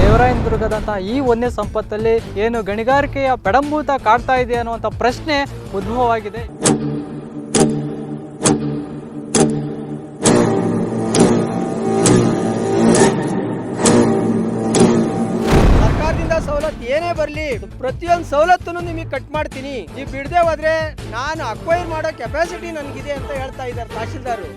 ದೇವರಾಯನದುರ್ಗದಂತಹ ಈ ವನ್ಯ ಸಂಪತ್ತಲ್ಲಿ ಏನು ಗಣಿಗಾರಿಕೆಯ ಪೆಡಂಭೂತ ಕಾಡ್ತಾ ಇದೆ ಅನ್ನುವಂಥ ಪ್ರಶ್ನೆ ಉದ್ಭವವಾಗಿದೆ. ಸರ್ಕಾರದಿಂದ ಸವಲತ್ತು ಏನೇ ಬರಲಿ, ಪ್ರತಿಯೊಂದು ಸವಲತ್ತನ್ನು ನಿಮಗೆ ಕಟ್ ಮಾಡ್ತೀನಿ, ನೀವು ಬಿಡದೆ ಹೋದ್ರೆ ನಾನು ಅಕ್ವೈರ್ ಮಾಡೋ ಕೆಪಾಸಿಟಿ ನನಗಿದೆ ಅಂತ ಹೇಳ್ತಾ ಇದ್ದಾರೆ ತಹಶೀಲ್ದಾರು.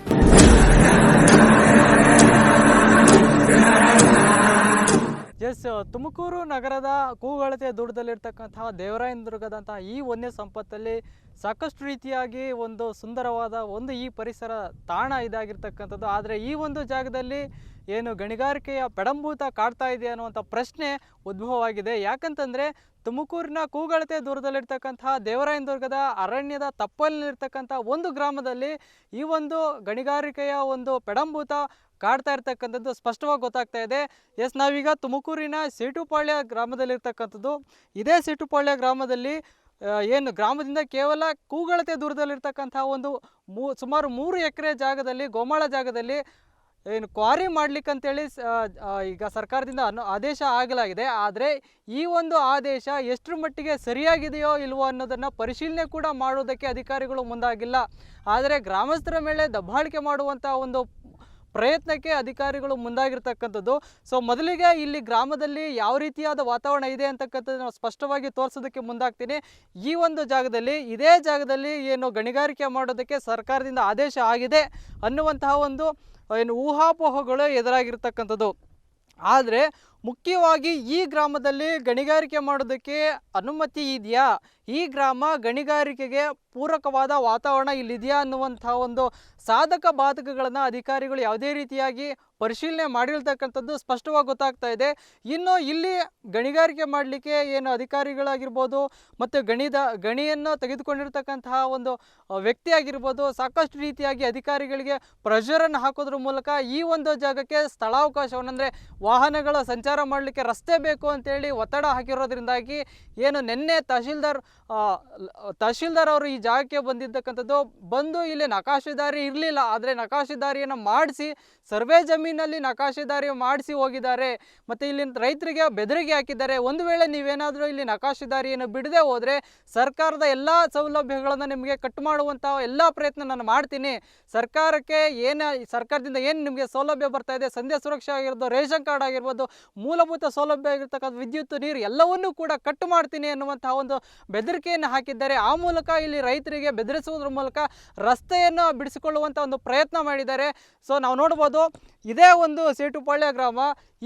ಎಸ್, ತುಮಕೂರು ನಗರದ ಕೂಗಳತೆ ದೂರದಲ್ಲಿರ್ತಕ್ಕಂತಹ ದೇವರಾಯನದುರ್ಗದಂತಹ ಈ ವನ್ಯ ಸಂಪತ್ತಲ್ಲಿ ಸಾಕಷ್ಟು ರೀತಿಯಾಗಿ ಒಂದು ಸುಂದರವಾದ ಈ ಪರಿಸರ ತಾಣ ಇದಾಗಿರ್ತಕ್ಕಂಥದ್ದು. ಆದರೆ ಈ ಒಂದು ಜಾಗದಲ್ಲಿ ಏನು ಗಣಿಗಾರಿಕೆಯ ಪೆಡಂಭೂತ ಕಾಡ್ತಾ ಇದೆ ಅನ್ನುವಂಥ ಪ್ರಶ್ನೆ ಉದ್ಭವವಾಗಿದೆ. ಯಾಕಂತಂದರೆ ತುಮಕೂರಿನ ಕೂಗಳತೆ ದೂರದಲ್ಲಿರ್ತಕ್ಕಂತಹ ದೇವರಾಯನದುರ್ಗದ ಅರಣ್ಯದ ತಪ್ಪಲಿರ್ತಕ್ಕಂಥ ಒಂದು ಗ್ರಾಮದಲ್ಲಿ ಈ ಒಂದು ಗಣಿಗಾರಿಕೆಯ ಒಂದು ಪೆಡಂಭೂತ ಕಾಡ್ತಾ ಇರ್ತಕ್ಕಂಥದ್ದು ಸ್ಪಷ್ಟವಾಗಿ ಗೊತ್ತಾಗ್ತಾ ಇದೆ. ಎಸ್, ನಾವೀಗ ತುಮಕೂರಿನ ಸೇಟುಪಾಳ್ಯ ಗ್ರಾಮದಲ್ಲಿರ್ತಕ್ಕಂಥದ್ದು. ಇದೇ ಸೇಟುಪಾಳ್ಯ ಗ್ರಾಮದಲ್ಲಿ ಏನು ಗ್ರಾಮದಿಂದ ಕೇವಲ ಕೂಗಳತೆ ದೂರದಲ್ಲಿರ್ತಕ್ಕಂಥ ಒಂದು ಸುಮಾರು 3 ಎಕರೆ ಜಾಗದಲ್ಲಿ, ಗೋಮಾಳ ಜಾಗದಲ್ಲಿ ಏನು ಕ್ವಾರಿ ಮಾಡಲಿಕ್ಕಂತೇಳಿ ಈಗ ಸರ್ಕಾರದಿಂದ ಆದೇಶ ಆಗಲಾಗಿದೆ. ಆದರೆ ಈ ಒಂದು ಆದೇಶ ಎಷ್ಟರ ಮಟ್ಟಿಗೆ ಸರಿಯಾಗಿದೆಯೋ ಇಲ್ವೋ ಅನ್ನೋದನ್ನು ಪರಿಶೀಲನೆ ಕೂಡ ಮಾಡುವುದಕ್ಕೆ ಅಧಿಕಾರಿಗಳು ಮುಂದಾಗಿಲ್ಲ. ಆದರೆ ಗ್ರಾಮಸ್ಥರ ಮೇಲೆ ದಬ್ಬಾಳಿಕೆ ಮಾಡುವಂಥ ಒಂದು ಪ್ರಯತ್ನಕ್ಕೆ ಅಧಿಕಾರಿಗಳು ಮುಂದಾಗಿರ್ತಕ್ಕಂಥದ್ದು. ಸೊ ಮೊದಲಿಗೆ ಇಲ್ಲಿ ಗ್ರಾಮದಲ್ಲಿ ಯಾವ ರೀತಿಯಾದ ವಾತಾವರಣ ಇದೆ ಅಂತಕ್ಕಂಥದ್ದು ಸ್ಪಷ್ಟವಾಗಿ ತೋರಿಸೋದಕ್ಕೆ ಮುಂದಾಗ್ತೀನಿ. ಈ ಒಂದು ಜಾಗದಲ್ಲಿ, ಇದೇ ಜಾಗದಲ್ಲಿ ಏನು ಗಣಿಗಾರಿಕೆ ಮಾಡೋದಕ್ಕೆ ಸರ್ಕಾರದಿಂದ ಆದೇಶ ಆಗಿದೆ ಅನ್ನುವಂತಹ ಒಂದು ಏನು ಊಹಾಪೋಹಗಳು ಎದುರಾಗಿರ್ತಕ್ಕಂಥದ್ದು. ಆದರೆ ಮುಖ್ಯವಾಗಿ ಈ ಗ್ರಾಮದಲ್ಲಿ ಗಣಿಗಾರಿಕೆ ಮಾಡೋದಕ್ಕೆ ಅನುಮತಿ ಇದೆಯಾ, ಈ ಗ್ರಾಮ ಗಣಿಗಾರಿಕೆಗೆ ಪೂರಕವಾದ ವಾತಾವರಣ ಇಲ್ಲಿದೆಯಾ ಅನ್ನುವಂಥ ಒಂದು ಸಾಧಕ ಬಾಧಕಗಳನ್ನು ಅಧಿಕಾರಿಗಳು ಯಾವುದೇ ರೀತಿಯಾಗಿ ಪರಿಶೀಲನೆ ಮಾಡಿರ್ತಕ್ಕಂಥದ್ದು ಸ್ಪಷ್ಟವಾಗಿ ಗೊತ್ತಾಗ್ತಾ ಇದೆ. ಇನ್ನು ಇಲ್ಲಿ ಗಣಿಗಾರಿಕೆ ಮಾಡಲಿಕ್ಕೆ ಏನು ಅಧಿಕಾರಿಗಳಾಗಿರ್ಬೋದು ಮತ್ತು ಗಣಿಯನ್ನು ತೆಗೆದುಕೊಂಡಿರ್ತಕ್ಕಂತಹ ಒಂದು ವ್ಯಕ್ತಿ ಆಗಿರ್ಬೋದು, ಸಾಕಷ್ಟು ರೀತಿಯಾಗಿ ಅಧಿಕಾರಿಗಳಿಗೆ ಪ್ರೆಷರನ್ನು ಹಾಕೋದ್ರ ಮೂಲಕ ಈ ಒಂದು ಜಾಗಕ್ಕೆ ಸ್ಥಳಾವಕಾಶವನ್ನು, ಅಂದರೆ ವಾಹನಗಳ ಸಂಚಾರ ಮಾಡಲಿಕ್ಕೆ ರಸ್ತೆ ಬೇಕು ಅಂತೇಳಿ ಒತ್ತಡ ಹಾಕಿರೋದ್ರಿಂದಾಗಿ ಏನು ನಿನ್ನೆ ತಹಶೀಲ್ದಾರ್ ಅವರು ಈ ಜಾಗಕ್ಕೆ ಬಂದಿದ್ದಕ್ಕಂಥದ್ದು. ಬಂದು ಇಲ್ಲಿ ನಕಾಶೆದಾರಿ ಇರಲಿಲ್ಲ, ಆದರೆ ನಕಾಶೆದಾರಿಯನ್ನು ಮಾಡಿಸಿ ಸರ್ವೆ ಜಮೀನಲ್ಲಿ ನಕಾಶೆದಾರಿ ಮಾಡಿಸಿ ಹೋಗಿದ್ದಾರೆ. ಮತ್ತು ಇಲ್ಲಿ ರೈತರಿಗೆ ಬೆದರಿಕೆ ಹಾಕಿದ್ದಾರೆ, ಒಂದು ವೇಳೆ ನೀವೇನಾದರೂ ಇಲ್ಲಿ ನಕಾಶೆದಾರಿಯನ್ನು ಬಿಡದೆ ಹೋದರೆ ಸರ್ಕಾರದ ಎಲ್ಲ ಸೌಲಭ್ಯಗಳನ್ನು ನಿಮಗೆ ಕಟ್ ಮಾಡುವಂಥ ಎಲ್ಲ ಪ್ರಯತ್ನ ನಾನು ಮಾಡ್ತೀನಿ. ಸರ್ಕಾರದಿಂದ ಏನು ನಿಮಗೆ ಸೌಲಭ್ಯ ಬರ್ತಾ ಇದೆ, ಸಂಧ್ಯಾ ಸುರಕ್ಷೆ ಆಗಿರ್ಬೋದು, ರೇಷನ್ ಕಾರ್ಡ್ ಆಗಿರ್ಬೋದು, ಮೂಲಭೂತ ಸೌಲಭ್ಯ ಆಗಿರ್ತಕ್ಕಂಥ ವಿದ್ಯುತ್, ನೀರು ಎಲ್ಲವನ್ನೂ ಕೂಡ ಕಟ್ ಮಾಡ್ತೀನಿ ಅನ್ನುವಂತಹ ಒಂದು ಬೆದರಿಕೆಯನ್ನು ಹಾಕಿದ್ದಾರೆ. ಆ ಮೂಲಕ ಇಲ್ಲಿ ರೈತರಿಗೆ ಬೆದರಿಸುವುದರ ಮೂಲಕ ರಸ್ತೆಯನ್ನು ಬಿಡಿಸಿಕೊಳ್ಳುವಂಥ ಒಂದು ಪ್ರಯತ್ನ ಮಾಡಿದ್ದಾರೆ. ಸೊ ನಾವು ನೋಡ್ಬೋದು, ಇದೇ ಒಂದು ಸೇಟುಪಾಳ್ಯ ಗ್ರಾಮ.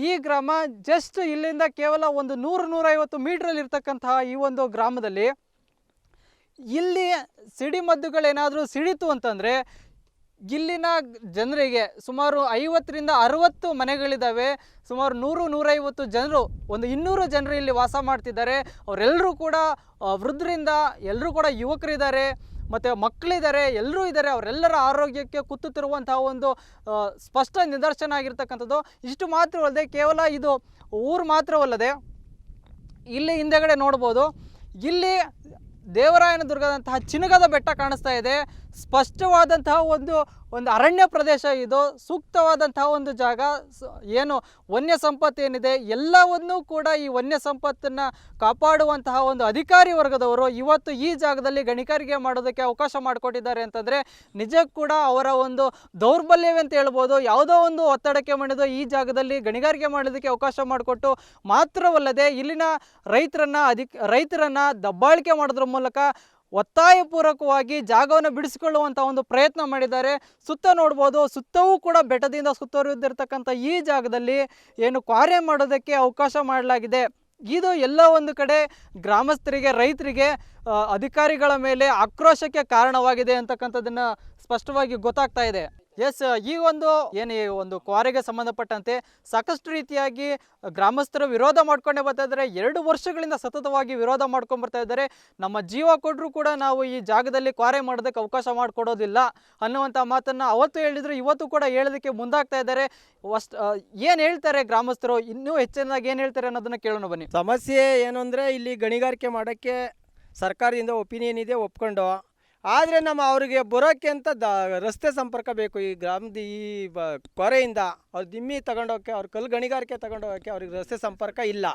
ಈ ಗ್ರಾಮ ಜಸ್ಟ್ ಇಲ್ಲಿಂದ ಕೇವಲ ಒಂದು 100-150 ಮೀಟ್ರಲ್ಲಿ ಇರ್ತಕ್ಕಂತಹ ಈ ಒಂದು ಗ್ರಾಮದಲ್ಲಿ ಇಲ್ಲಿ ಸಿಡಿಮದ್ದುಗಳೇನಾದರೂ ಸಿಡಿತು ಅಂತಂದರೆ ಇಲ್ಲಿನ ಜನರಿಗೆ ಸುಮಾರು 50-60 ಮನೆಗಳಿದ್ದಾವೆ. ಸುಮಾರು 100-150 ಜನರು, ಒಂದು 200 ಜನರು ಇಲ್ಲಿ ವಾಸ ಮಾಡ್ತಿದ್ದಾರೆ. ಅವರೆಲ್ಲರೂ ಕೂಡ ವೃದ್ಧರಿಂದ, ಎಲ್ಲರೂ ಕೂಡ ಯುವಕರಿದ್ದಾರೆ ಮತ್ತು ಮಕ್ಕಳಿದ್ದಾರೆ, ಎಲ್ಲರೂ ಇದ್ದಾರೆ. ಅವರೆಲ್ಲರ ಆರೋಗ್ಯಕ್ಕೆ ಕುತ್ತುತ್ತಿರುವಂತಹ ಒಂದು ಸ್ಪಷ್ಟ ನಿದರ್ಶನ ಆಗಿರ್ತಕ್ಕಂಥದ್ದು. ಇಷ್ಟು ಮಾತ್ರವಲ್ಲದೆ, ಕೇವಲ ಇದು ಊರು ಮಾತ್ರವಲ್ಲದೆ ಇಲ್ಲಿ ಹಿಂದೆಗಡೆ ನೋಡ್ಬೋದು, ಇಲ್ಲಿ ದೇವರಾಯನದುರ್ಗದಂತಹ ಚಿನಗದ ಬೆಟ್ಟ ಕಾಣಿಸ್ತಾ ಇದೆ. ಸ್ಪಷ್ಟವಾದಂತಹ ಒಂದು ಅರಣ್ಯ ಪ್ರದೇಶ ಇದು, ಸೂಕ್ತವಾದಂತಹ ಒಂದು ಜಾಗ. ಏನು ವನ್ಯ ಸಂಪತ್ತು ಏನಿದೆ ಎಲ್ಲವನ್ನೂ ಕೂಡ ಈ ವನ್ಯ ಸಂಪತ್ತನ್ನು ಕಾಪಾಡುವಂತಹ ಒಂದು ಅಧಿಕಾರಿ ವರ್ಗದವರು ಇವತ್ತು ಈ ಜಾಗದಲ್ಲಿ ಗಣಿಗಾರಿಕೆ ಮಾಡೋದಕ್ಕೆ ಅವಕಾಶ ಮಾಡಿಕೊಟ್ಟಿದ್ದಾರೆ ಅಂತಂದರೆ ನಿಜಕ್ಕೂ ಕೂಡ ಅವರ ಒಂದು ದೌರ್ಬಲ್ಯವೇ ಅಂತ ಹೇಳ್ಬೋದು. ಯಾವುದೋ ಒಂದು ಒತ್ತಡಕ್ಕೆ ಮಣಿದು ಈ ಜಾಗದಲ್ಲಿ ಗಣಿಗಾರಿಕೆ ಮಾಡೋದಕ್ಕೆ ಅವಕಾಶ ಮಾಡಿಕೊಟ್ಟು ಮಾತ್ರವಲ್ಲದೆ ಇಲ್ಲಿನ ರೈತರನ್ನು ದಬ್ಬಾಳಿಕೆ ಮಾಡೋದ್ರ ಮೂಲಕ ಒತ್ತಾಯಪೂರ್ವಕವಾಗಿ ಜಾಗವನ್ನು ಬಿಡಿಸಿಕೊಳ್ಳುವಂಥ ಒಂದು ಪ್ರಯತ್ನ ಮಾಡಿದ್ದಾರೆ. ಸುತ್ತ ನೋಡ್ಬೋದು, ಸುತ್ತವೂ ಕೂಡ ಬೆಟ್ಟದಿಂದ ಸುತ್ತುವರಿದಿರ್ತಕ್ಕಂಥ ಈ ಜಾಗದಲ್ಲಿ ಏನು ಕ್ವಾರೆ ಮಾಡೋದಕ್ಕೆ ಅವಕಾಶ ಮಾಡಲಾಗಿದೆ. ಇದು ಎಲ್ಲ ಒಂದು ಕಡೆ ಗ್ರಾಮಸ್ಥರಿಗೆ, ರೈತರಿಗೆ, ಅಧಿಕಾರಿಗಳ ಮೇಲೆ ಆಕ್ರೋಶಕ್ಕೆ ಕಾರಣವಾಗಿದೆ ಅಂತಕ್ಕಂಥದ್ದನ್ನು ಸ್ಪಷ್ಟವಾಗಿ ಗೊತ್ತಾಗ್ತಾ ಇದೆ. ಎಸ್, ಈ ಒಂದು ಕ್ವಾರಿಗೆ ಸಂಬಂಧಪಟ್ಟಂತೆ ಸಾಕಷ್ಟು ರೀತಿಯಾಗಿ ಗ್ರಾಮಸ್ಥರು ವಿರೋಧ ಮಾಡ್ಕೊಂಡೇ ಬರ್ತಾ ಇದ್ದಾರೆ. 2 ವರ್ಷಗಳಿಂದ ಸತತವಾಗಿ ವಿರೋಧ ಮಾಡ್ಕೊಂಡು ಬರ್ತಾ ಇದ್ದಾರೆ. ನಮ್ಮ ಜೀವ ಕೊಟ್ಟರೂ ಕೂಡ ನಾವು ಈ ಜಾಗದಲ್ಲಿ ಕ್ವಾರೆ ಮಾಡೋದಕ್ಕೆ ಅವಕಾಶ ಮಾಡಿಕೊಡೋದಿಲ್ಲ ಅನ್ನುವಂಥ ಮಾತನ್ನು ಅವತ್ತು ಹೇಳಿದ್ರು, ಇವತ್ತು ಕೂಡ ಹೇಳೋದಕ್ಕೆ ಮುಂದಾಗ್ತಾ ಇದ್ದಾರೆ. ಏನು ಹೇಳ್ತಾರೆ ಗ್ರಾಮಸ್ಥರು, ಇನ್ನೂ ಹೆಚ್ಚಿನದಾಗಿ ಏನು ಹೇಳ್ತಾರೆ ಅನ್ನೋದನ್ನು ಕೇಳೋಣ ಬನ್ನಿ. ಸಮಸ್ಯೆ ಏನು ಅಂದರೆ, ಇಲ್ಲಿ ಗಣಿಗಾರಿಕೆ ಮಾಡೋಕ್ಕೆ ಸರ್ಕಾರದಿಂದ ಒಪಿನಿಯನ್ ಇದೆ, ಒಪ್ಕೊಂಡು. ಆದರೆ ಅವ್ರಿಗೆ ಬರೋಕ್ಕೆ ಅಂತ ರಸ್ತೆ ಸಂಪರ್ಕ ಬೇಕು. ಈ ಗ್ರಾಮದ ಕೊರೆಯಿಂದ ಅವ್ರು ದಿಮ್ಮಿ ತಗೊಂಡೋಗಕ್ಕೆ, ಅವ್ರ ಕಲ್ಲು ಗಣಿಗಾರಿಕೆ ತಗೊಂಡೋಗೋಕ್ಕೆ ಅವ್ರಿಗೆ ರಸ್ತೆ ಸಂಪರ್ಕ ಇಲ್ಲ.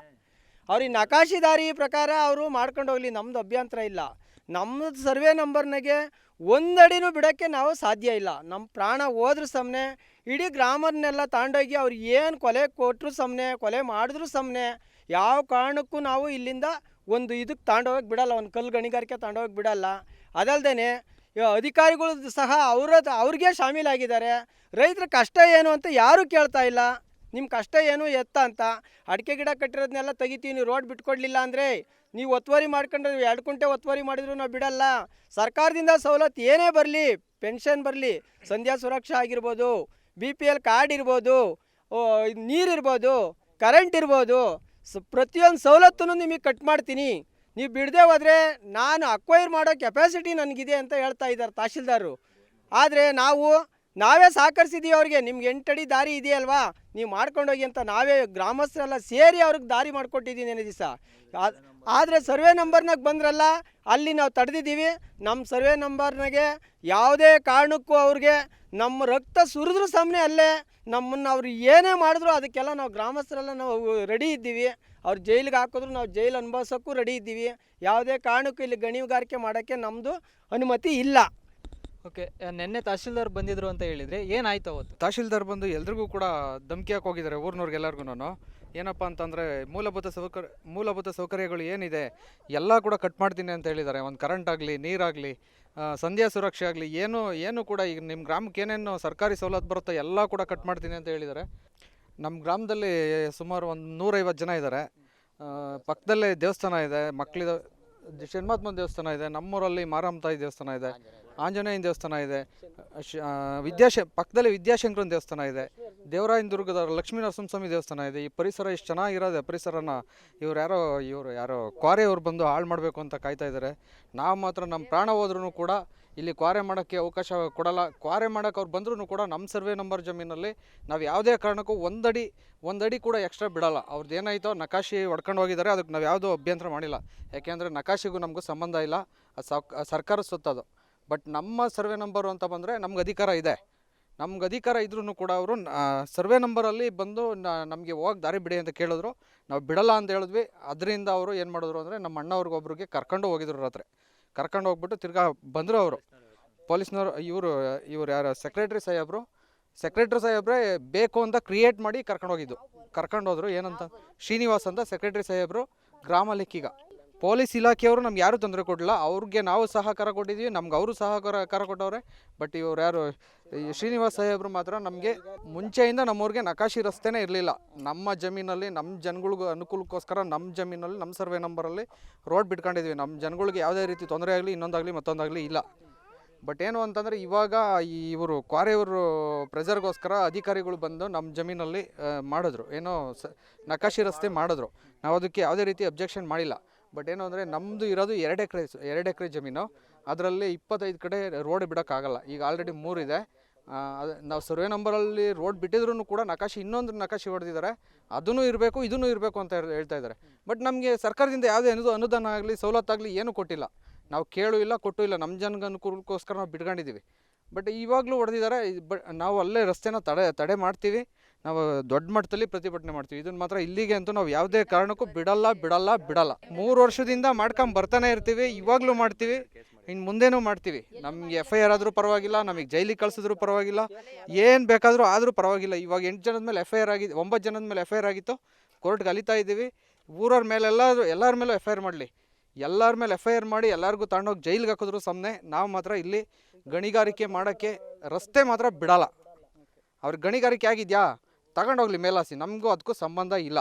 ಅವ್ರಿಗೆ ನಕಾಶಿ ದಾರಿ ಪ್ರಕಾರ ಅವರು ಮಾಡ್ಕೊಂಡು ಹೋಗಲಿ, ನಮ್ಮದು ಅಭ್ಯಂತರ ಇಲ್ಲ. ನಮ್ಮದು ಸರ್ವೆ ನಂಬರ್ನಾಗೆ ಒಂದಡಿನೂ ಬಿಡೋಕ್ಕೆ ನಾವು ಸಾಧ್ಯ ಇಲ್ಲ. ನಮ್ಮ ಪ್ರಾಣ ಹೋದ್ರೂ ಸುಮ್ಮನೆ, ಇಡೀ ಗ್ರಾಮರ್ನೆಲ್ಲ ತಾಂಡೋಗಿ ಅವ್ರು ಏನು ಕೊಲೆ ಕೊಟ್ಟರು ಸುಮ್ಮನೆ, ಕೊಲೆ ಮಾಡಿದ್ರು ಸುಮ್ಮನೆ. ಯಾವ ಕಾರಣಕ್ಕೂ ನಾವು ಇಲ್ಲಿಂದ ಒಂದು ಇದಕ್ಕೆ ತಾಂಡೋಗಕ್ಕೆ ಬಿಡಲ್ಲ, ಒಂದು ಕಲ್ಲು ಗಣಿಗಾರಿಕೆ ತಾಂಡೋಗಕ್ಕೆ ಬಿಡಲ್ಲ. ಅದಲ್ಲದೆ ಅಧಿಕಾರಿಗಳು ಸಹ ಅವ್ರಿಗೆ ಶಾಮೀಲಾಗಿದ್ದಾರೆ. ರೈತರ ಕಷ್ಟ ಏನು ಅಂತ ಯಾರೂ ಕೇಳ್ತಾ ಇಲ್ಲ. ನಿಮ್ಮ ಕಷ್ಟ ಏನು ಎತ್ತ ಅಂತ. ಅಡಿಕೆ ಗಿಡ ಕಟ್ಟಿರೋದನ್ನೆಲ್ಲ ತೆಗಿತೀವಿ, ನೀವು ರೋಡ್ ಬಿಟ್ಕೊಡ್ಲಿಲ್ಲ ಅಂದರೆ, ನೀವು ಒತ್ತುವರಿ ಮಾಡ್ಕೊಂಡ್ರೆ 2 ಕುಂಟೆ ಒತ್ತುವರಿ ಮಾಡಿದ್ರು ನಾವು ಬಿಡಲ್ಲ. ಸರ್ಕಾರದಿಂದ ಸವಲತ್ತು ಏನೇ ಬರಲಿ, ಪೆನ್ಷನ್ ಬರಲಿ, ಸಂಧ್ಯಾ ಸುರಕ್ಷಾ ಆಗಿರ್ಬೋದು, BPL ಕಾರ್ಡ್ ಇರ್ಬೋದು, ನೀರಿರ್ಬೋದು, ಕರೆಂಟ್ ಇರ್ಬೋದು, ಪ್ರತಿಯೊಂದು ಸವಲತ್ತನ್ನು ನಿಮಗೆ ಕಟ್ ಮಾಡ್ತೀನಿ, ನೀವು ಬಿಡದೆ ಹೋದರೆ ನಾನು ಅಕ್ವೈರ್ ಮಾಡೋ ಕೆಪಾಸಿಟಿ ನನಗಿದೆ ಅಂತ ಹೇಳ್ತಾ ಇದ್ದಾರೆ ತಹಶೀಲ್ದಾರರು. ಆದರೆ ನಾವೇ ಸಹಕರಿಸಿದ್ದೀವಿ ಅವ್ರಿಗೆ. ನಿಮ್ಗೆ 8 ಅಡಿ ದಾರಿ ಇದೆಯಲ್ವಾ, ನೀವು ಮಾಡ್ಕೊಂಡೋಗಿ ಅಂತ ನಾವೇ ಗ್ರಾಮಸ್ಥರೆಲ್ಲ ಸೇರಿ ಅವ್ರಿಗೆ ದಾರಿ ಮಾಡಿಕೊಟ್ಟಿದ್ದೀನಿ ನೆನೆ ದಿವಸ. ಆದರೆ ಸರ್ವೆ ನಂಬರ್ನಾಗ ಬಂದ್ರಲ್ಲ, ಅಲ್ಲಿ ನಾವು ತಡೆದಿದ್ದೀವಿ. ನಮ್ಮ ಸರ್ವೆ ನಂಬರ್ನಾಗೆ ಯಾವುದೇ ಕಾರಣಕ್ಕೂ ಅವ್ರಿಗೆ ನಮ್ಮ ರಕ್ತ ಸುರಿದ್ರೂ ಸಾಮನೆ ಅಲ್ಲೇ ನಮ್ಮನ್ನು ಅವ್ರು ಏನೇ ಮಾಡಿದ್ರು ಅದಕ್ಕೆಲ್ಲ ನಾವು ಗ್ರಾಮಸ್ಥರೆಲ್ಲ ನಾವು ರೆಡಿ ಇದ್ದೀವಿ. ಅವ್ರು ಜೈಲಿಗೆ ಹಾಕಿದ್ರು ನಾವು ಜೈಲು ಅನುಭವಿಸೋಕ್ಕೂ ರೆಡಿ ಇದ್ದೀವಿ. ಯಾವುದೇ ಕಾರಣಕ್ಕೂ ಇಲ್ಲಿ ಗಣಿಗಾರಿಕೆ ಮಾಡೋಕ್ಕೆ ನಮ್ಮದು ಅನುಮತಿ ಇಲ್ಲ. ಓಕೆ, ನಿನ್ನೆ ತಹಶೀಲ್ದಾರ್ ಬಂದಿದ್ರು ಅಂತ ಹೇಳಿದರೆ ಏನಾಯ್ತು ಅವತ್ತು? ತಹಶೀಲ್ದಾರ್ ಬಂದು ಎಲ್ರಿಗೂ ಕೂಡ ಧಮಕಿ ಹಾಕಿ ಹೋಗಿದ್ದಾರೆ, ಊರಿನವ್ರಿಗೆಲ್ಲರಿಗೂ. ಏನಪ್ಪ ಅಂತಂದರೆ ಮೂಲಭೂತ ಸೌಕರ್ಯಗಳು ಏನಿದೆ ಎಲ್ಲ ಕೂಡ ಕಟ್ ಮಾಡ್ತೀನಿ ಅಂತ ಹೇಳಿದ್ದಾರೆ. ಒಂದು ಕರೆಂಟ್ ಆಗಲಿ, ನೀರಾಗಲಿ, ಸಂಧ್ಯಾ ಸುರಕ್ಷೆ ಆಗಲಿ, ಏನು ಕೂಡ ಈಗ ನಿಮ್ಮ ಗ್ರಾಮಕ್ಕೆ ಏನೇನು ಸರ್ಕಾರಿ ಸವಲತ್ತು ಬರುತ್ತೋ ಎಲ್ಲ ಕೂಡ ಕಟ್ ಮಾಡ್ತೀನಿ ಅಂತ ಹೇಳಿದ್ದಾರೆ. ನಮ್ಮ ಗ್ರಾಮದಲ್ಲಿ ಸುಮಾರು ಒಂದು 150 ಜನ ಇದ್ದಾರೆ. ಪಕ್ಕದಲ್ಲೇ ದೇವಸ್ಥಾನ ಇದೆ, ಮಕ್ಕಳಿದ ಶಣ್ಮಾತ್ಮನ ದೇವಸ್ಥಾನ ಇದೆ, ನಮ್ಮೂರಲ್ಲಿ ಮಾರಮ್ಮ ತಾಯಿ ದೇವಸ್ಥಾನ ಇದೆ, ಆಂಜನೇಯನ ದೇವಸ್ಥಾನ ಇದೆ, ಪಕ್ಕದಲ್ಲಿ ವಿದ್ಯಾಶಂಕರನ ದೇವಸ್ಥಾನ ಇದೆ, ದೇವರಾಯನ ದುರ್ಗದ ಲಕ್ಷ್ಮೀ ನರಸಿಂಹಸ್ವಾಮಿ ದೇವಸ್ಥಾನ ಇದೆ. ಈ ಪರಿಸರ ಇಷ್ಟು ಚೆನ್ನಾಗಿರೋದೆ, ಪರಿಸರನ ಇವರು ಯಾರೋ ಕ್ವಾರೆಯವ್ರು ಬಂದು ಹಾಳು ಮಾಡಬೇಕು ಅಂತ ಕಾಯ್ತಾ ಇದ್ದಾರೆ. ನಾವು ಮಾತ್ರ ನಮ್ಮ ಪ್ರಾಣ ಹೋದ್ರೂ ಕೂಡ ಇಲ್ಲಿ ಕ್ವಾರೆ ಮಾಡೋಕ್ಕೆ ಅವಕಾಶ ಕೊಡಲ್ಲ. ಕ್ವಾರೆ ಮಾಡೋಕ್ಕೆ ಅವ್ರು ಬಂದ್ರೂ ಕೂಡ ನಮ್ಮ ಸರ್ವೆ ನಂಬರ್ ಜಮೀನಲ್ಲಿ ನಾವು ಯಾವುದೇ ಕಾರಣಕ್ಕೂ ಒಂದಡಿ ಕೂಡ ಎಕ್ಸ್ಟ್ರಾ ಬಿಡಲ್ಲ. ಅವ್ರದ್ದು ಏನಾಯಿತೋ ನಕಾಶಿ ಹೊಡ್ಕೊಂಡು ಹೋಗಿದ್ದಾರೆ, ಅದಕ್ಕೆ ನಾವು ಯಾವುದೂ ಅಭ್ಯಂತರ ಮಾಡಿಲ್ಲ. ಯಾಕೆಂದರೆ ನಕಾಶಿಗೂ ನಮಗೂ ಸಂಬಂಧ ಇಲ್ಲ, ಅದು ಸರ್ಕಾರದ ಸೊತ್ತದು. ಬಟ್ ನಮ್ಮ ಸರ್ವೆ ನಂಬರು ಅಂತ ಬಂದರೆ ನಮ್ಗೆ ಅಧಿಕಾರ ಇದೆ. ನಮ್ಗೆ ಅಧಿಕಾರ ಇದ್ರೂ ಕೂಡ ಅವರು ಸರ್ವೆ ನಂಬರಲ್ಲಿ ಬಂದು ನಮಗೆ ಹೋಗಿ ದಾರಿ ಬಿಡಿ ಅಂತ ಕೇಳಿದ್ರು. ನಾವು ಬಿಡಲ್ಲ ಅಂತ ಹೇಳಿದ್ವಿ. ಅದರಿಂದ ಅವರು ಏನು ಮಾಡಿದ್ರು ಅಂದರೆ ನಮ್ಮ ಅಣ್ಣವ್ರಿಗೊಬ್ರಿಗೆ ಕರ್ಕೊಂಡು ಹೋಗಿದ್ರು. ರಾತ್ರಿ ಕರ್ಕೊಂಡು ಹೋಗ್ಬಿಟ್ಟು ತಿರ್ಗಾ ಬಂದರು ಅವರು ಪೊಲೀಸ್ನವರು. ಇವರು ಯಾರು ಸೆಕ್ರೆಟ್ರಿ ಸಾಹೇಬ್ರೆ ಬೇಕು ಅಂತ ಕ್ರಿಯೇಟ್ ಮಾಡಿ ಕರ್ಕೊಂಡು ಹೋದ್ರು. ಏನಂತ ಶ್ರೀನಿವಾಸ್ ಅಂತ ಸೆಕ್ರೆಟ್ರಿ ಸಾಹೇಬರು ಗ್ರಾಮ ಲೆಕ್ಕೀಗ. ಪೊಲೀಸ್ ಇಲಾಖೆಯವರು ನಮ್ಗೆ ಯಾರೂ ತೊಂದರೆ ಕೊಡಲಿಲ್ಲ. ಅವ್ರಿಗೆ ನಾವು ಸಹಕಾರ ಕೊಟ್ಟಿದ್ದೀವಿ, ನಮ್ಗೆ ಅವರು ಸಹಕಾರ ಕೊಟ್ಟವ್ರೆ. ಬಟ್ ಇವ್ರು ಯಾರು ಶ್ರೀನಿವಾಸ್ ಸಾಹೇಬರು ಮಾತ್ರ ನಮಗೆ ಮುಂಚೆಯಿಂದ ನಮ್ಮೂರಿಗೆ ನಕಾಶಿ ರಸ್ತೆನೇ ಇರಲಿಲ್ಲ. ನಮ್ಮ ಜಮೀನಲ್ಲಿ ನಮ್ಮ ಜನಗಳಿಗೂ ಅನುಕೂಲಕ್ಕೋಸ್ಕರ ನಮ್ಮ ಜಮೀನಲ್ಲಿ ನಮ್ಮ ಸರ್ವೆ ನಂಬರಲ್ಲಿ ರೋಡ್ ಬಿಟ್ಕೊಂಡಿದ್ವಿ. ನಮ್ಮ ಜನಗಳಿಗೆ ಯಾವುದೇ ರೀತಿ ತೊಂದರೆ ಆಗಲಿ, ಇನ್ನೊಂದಾಗಲಿ ಮತ್ತೊಂದಾಗಲಿ ಇಲ್ಲ. ಬಟ್ ಏನು ಅಂತಂದರೆ ಇವಾಗ ಇವರು ಕ್ವಾರೆಯವರು ಪ್ರೆಜರ್ಗೋಸ್ಕರ ಅಧಿಕಾರಿಗಳು ಬಂದು ನಮ್ಮ ಜಮೀನಲ್ಲಿ ಮಾಡಿದ್ರು, ಏನೋ ನಕಾಶಿ ರಸ್ತೆ ಮಾಡಿದ್ರು. ನಾವು ಅದಕ್ಕೆ ಯಾವುದೇ ರೀತಿ ಅಬ್ಜೆಕ್ಷನ್ ಮಾಡಿಲ್ಲ. ಬಟ್ ಏನು ಅಂದರೆ ನಮ್ಮದು ಇರೋದು 2 ಎಕರೆ ಜಮೀನು. ಅದರಲ್ಲಿ 25 ಕಡೆ ರೋಡ್ ಬಿಡೋಕ್ಕಾಗಲ್ಲ. ಈಗ ಆಲ್ರೆಡಿ 3 ಇದೆ. ನಾವು ಸರ್ವೆ ನಂಬರಲ್ಲಿ ರೋಡ್ ಬಿಟ್ಟಿದ್ರೂ ಕೂಡ ಇನ್ನೊಂದು ನಕಾಶಿ ಹೊಡೆದಿದ್ದಾರೆ. ಅದೂ ಇರಬೇಕು, ಇದೂ ಇರಬೇಕು ಅಂತ ಹೇಳ್ತಾ ಇದ್ದಾರೆ. ಬಟ್ ನಮಗೆ ಸರ್ಕಾರದಿಂದ ಯಾವುದೇ ಅನುದಾನ ಆಗಲಿ, ಸವಲತ್ತಾಗಲಿ ಏನೂ ಕೊಟ್ಟಿಲ್ಲ. ನಾವು ಕೇಳೂ ಇಲ್ಲ, ಕೊಟ್ಟೂ ಇಲ್ಲ. ನಮ್ಮ ಜನಗೆ ಅನುಕೂಲಕ್ಕೋಸ್ಕರ ನಾವು ಬಿಟ್ಕೊಂಡಿದ್ದೀವಿ. ಬಟ್ ಇವಾಗಲೂ ಹೊಡೆದಿದ್ದಾರೆ. ನಾವು ಅಲ್ಲೇ ರಸ್ತೆನ ತಡೆ ಮಾಡ್ತೀವಿ. ನಾವು ದೊಡ್ಡ ಮಟ್ಟದಲ್ಲಿ ಪ್ರತಿಭಟನೆ ಮಾಡ್ತೀವಿ. ಇದನ್ನು ಮಾತ್ರ ಇಲ್ಲಿಗೆ ಅಂತೂ ನಾವು ಯಾವುದೇ ಕಾರಣಕ್ಕೂ ಬಿಡಲ್ಲ. 3 ವರ್ಷದಿಂದ ಮಾಡ್ಕೊಂಡು ಬರ್ತಾನೆ ಇರ್ತೀವಿ. ಇವಾಗಲೂ ಮಾಡ್ತೀವಿ, ಇನ್ನು ಮುಂದೇನೂ ಮಾಡ್ತೀವಿ. ನಮಗೆ FIR ಆದರೂ ಪರವಾಗಿಲ್ಲ, ನಮಗೆ ಜೈಲಿಗೆ ಕಳಿಸಿದ್ರು ಪರವಾಗಿಲ್ಲ, ಏನು ಬೇಕಾದರೂ ಆದರೂ ಪರವಾಗಿಲ್ಲ. ಇವಾಗ 8 ಜನದ ಮೇಲೆ FIR ಆಗಿದೆ, 9 ಜನದ ಮೇಲೆ FIR ಆಗಿತ್ತು. ಕೋರ್ಟ್ಗೆ ಅಲಿತಾ ಇದ್ದೀವಿ. ಊರವ್ರ ಮೇಲೆ ಎಲ್ಲರ ಮೇಲೂ FIR ಮಾಡಲಿ. ಎಲ್ಲರ ಮೇಲೆ FIR ಮಾಡಿ ಎಲ್ಲರಿಗೂ ತಗೊಂಡೋಗಿ ಜೈಲಿಗೆ ಹಾಕಿದ್ರು ಸುಮ್ಮನೆ. ನಾವು ಮಾತ್ರ ಇಲ್ಲಿ ಗಣಿಗಾರಿಕೆ ಮಾಡೋಕ್ಕೆ ರಸ್ತೆ ಮಾತ್ರ ಬಿಡಲ್ಲ. ಅವ್ರಿಗೆ ಗಣಿಗಾರಿಕೆ ಆಗಿದೆಯಾ ತಗೊಂಡೋಗ್ಲಿ ಮೇಲಾಸಿ, ನಮಗೂ ಅದಕ್ಕೂ ಸಂಬಂಧ ಇಲ್ಲ.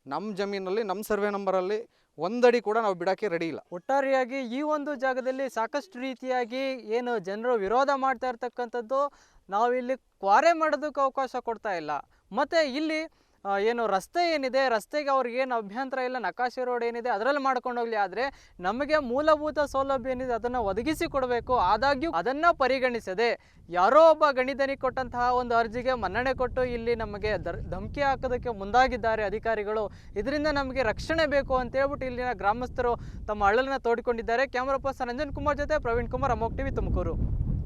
ನಮ್ಮ ಜಮೀನಲ್ಲಿ ನಮ್ಮ ಸರ್ವೆ ನಂಬರಲ್ಲಿ 1 ಅಡಿ ಕೂಡ ನಾವು ಬಿಡೋಕ್ಕೆ ರೆಡಿ ಇಲ್ಲ. ಒಟ್ಟಾರೆಯಾಗಿ ಈ ಒಂದು ಜಾಗದಲ್ಲಿ ಸಾಕಷ್ಟು ರೀತಿಯಾಗಿ ಏನು ಜನರು ವಿರೋಧ ಮಾಡ್ತಾ ಇರ್ತಕ್ಕಂಥದ್ದು, ನಾವಿಲ್ಲಿ ಕ್ವಾರೆ ಮಾಡೋದಕ್ಕೆ ಅವಕಾಶ ಕೊಡ್ತಾ ಇಲ್ಲ. ಮತ್ತು ಇಲ್ಲಿ ಏನು ರಸ್ತೆ ಏನಿದೆ, ರಸ್ತೆಗೆ ಅವ್ರಿಗೆ ಏನು ಅಭ್ಯಂತರ ಇಲ್ಲ, ನಕಾಶೆ ರೋಡ್ ಏನಿದೆ ಅದರಲ್ಲಿ ಮಾಡ್ಕೊಂಡು ಹೋಗ್ಲಿ. ಆದರೆ ನಮಗೆ ಮೂಲಭೂತ ಸೌಲಭ್ಯ ಏನಿದೆ ಅದನ್ನು ಒದಗಿಸಿ ಕೊಡಬೇಕು. ಆದಾಗ್ಯೂ ಅದನ್ನು ಪರಿಗಣಿಸದೆ ಯಾರೋ ಒಬ್ಬ ಗಣಿಧನಿ ಕೊಟ್ಟಂತಹ ಒಂದು ಅರ್ಜಿಗೆ ಮನ್ನಣೆ ಕೊಟ್ಟು ಇಲ್ಲಿ ನಮಗೆ ಧಮಕಿ ಹಾಕೋದಕ್ಕೆ ಮುಂದಾಗಿದ್ದಾರೆ ಅಧಿಕಾರಿಗಳು. ಇದರಿಂದ ನಮಗೆ ರಕ್ಷಣೆ ಬೇಕು ಅಂತ ಹೇಳ್ಬಿಟ್ಟು ಇಲ್ಲಿನ ಗ್ರಾಮಸ್ಥರು ತಮ್ಮ ಅಳಲನ್ನು ತೋಡಿಕೊಂಡಿದ್ದಾರೆ. ಕ್ಯಾಮರಾ ಪರ್ಸನ್ ರಂಜನ್ ಕುಮಾರ್ ಜೊತೆ ಪ್ರವೀಣ್ ಕುಮಾರ್, ಅಮೋಕ್ ಟಿವಿ, ತುಮಕೂರು.